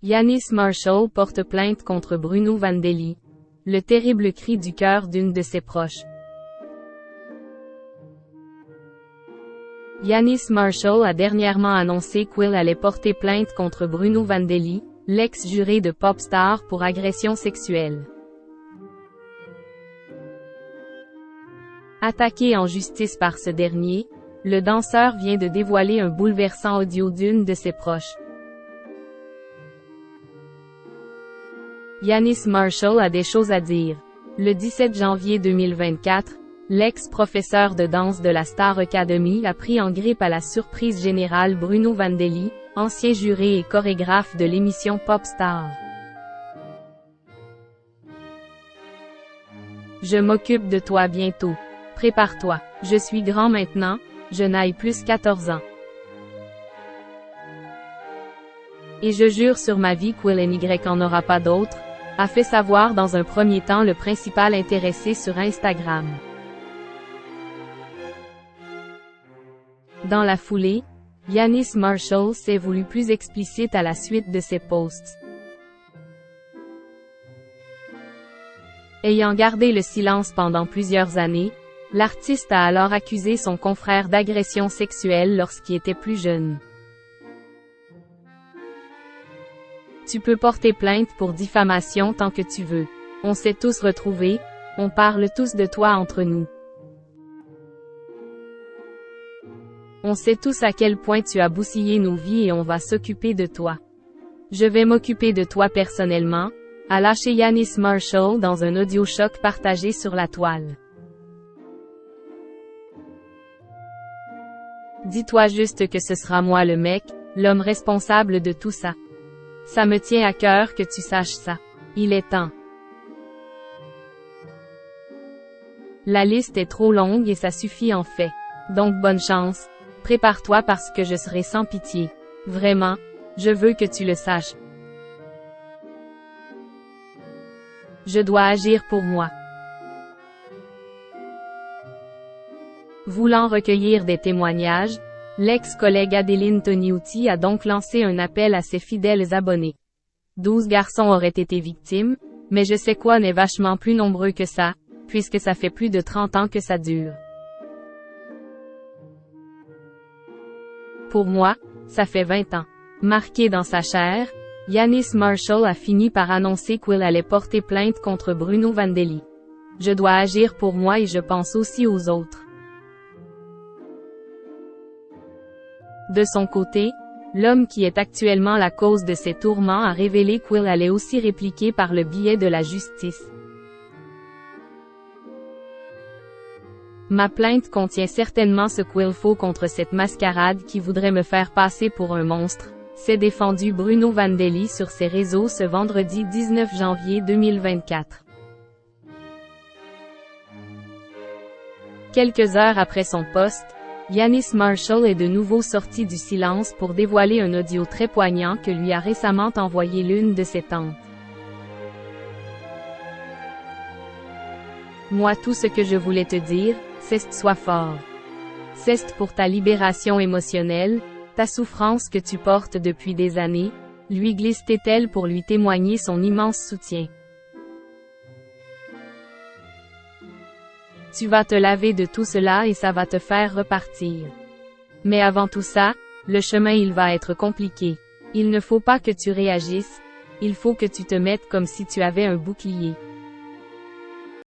Yanis Marshall porte plainte contre Bruno Vandelli. Le terrible cri du cœur d'une de ses proches. Yanis Marshall a dernièrement annoncé qu'il allait porter plainte contre Bruno Vandelli, l'ex-juré de Popstar pour agression sexuelle. Attaqué en justice par ce dernier, le danseur vient de dévoiler un bouleversant audio d'une de ses proches. Yanis Marshall a des choses à dire. Le 17 janvier 2024, l'ex-professeur de danse de la Star Academy a pris en grippe à la surprise générale Bruno Vandelli, ancien juré et chorégraphe de l'émission Popstar. Je m'occupe de toi bientôt. Prépare-toi. Je suis grand maintenant, je n'ai plus 14 ans. Et je jure sur ma vie qu'Ny en aura pas d'autre, a fait savoir dans un premier temps le principal intéressé sur Instagram. Dans la foulée, Yanis Marshall s'est voulu plus explicite à la suite de ses posts. Ayant gardé le silence pendant plusieurs années, l'artiste a alors accusé son confrère d'agression sexuelle lorsqu'il était plus jeune. Tu peux porter plainte pour diffamation tant que tu veux. On s'est tous retrouvés, on parle tous de toi entre nous. On sait tous à quel point tu as bousillé nos vies et on va s'occuper de toi. Je vais m'occuper de toi personnellement, a lâché Yanis Marshall dans un audio choc partagé sur la toile. Dis-toi juste que ce sera moi le mec, l'homme responsable de tout ça. Ça me tient à cœur que tu saches ça. Il est temps. La liste est trop longue et ça suffit en fait. Donc bonne chance. Prépare-toi parce que je serai sans pitié. Vraiment, je veux que tu le saches. Je dois agir pour moi. Voulant recueillir des témoignages, l'ex-collègue Adeline Toniutti a donc lancé un appel à ses fidèles abonnés. 12 garçons auraient été victimes, mais je sais quoi n'est vachement plus nombreux que ça, puisque ça fait plus de 30 ans que ça dure. Pour moi, ça fait 20 ans. Marqué dans sa chair, Yanis Marshall a fini par annoncer qu'il allait porter plainte contre Bruno Vandelli. Je dois agir pour moi et je pense aussi aux autres. De son côté, l'homme qui est actuellement la cause de ces tourments a révélé qu'il allait aussi répliquer par le biais de la justice. Ma plainte contient certainement ce qu'il faut contre cette mascarade qui voudrait me faire passer pour un monstre, s'est défendu Bruno Vandelli sur ses réseaux ce vendredi 19 janvier 2024. Quelques heures après son post, Yanis Marshall est de nouveau sorti du silence pour dévoiler un audio très poignant que lui a récemment envoyé l'une de ses tantes. Moi tout ce que je voulais te dire, c'est sois fort. C'est pour ta libération émotionnelle, ta souffrance que tu portes depuis des années, lui glisse-t-elle pour lui témoigner son immense soutien. Tu vas te laver de tout cela et ça va te faire repartir. Mais avant tout ça, le chemin il va être compliqué. Il ne faut pas que tu réagisses, il faut que tu te mettes comme si tu avais un bouclier.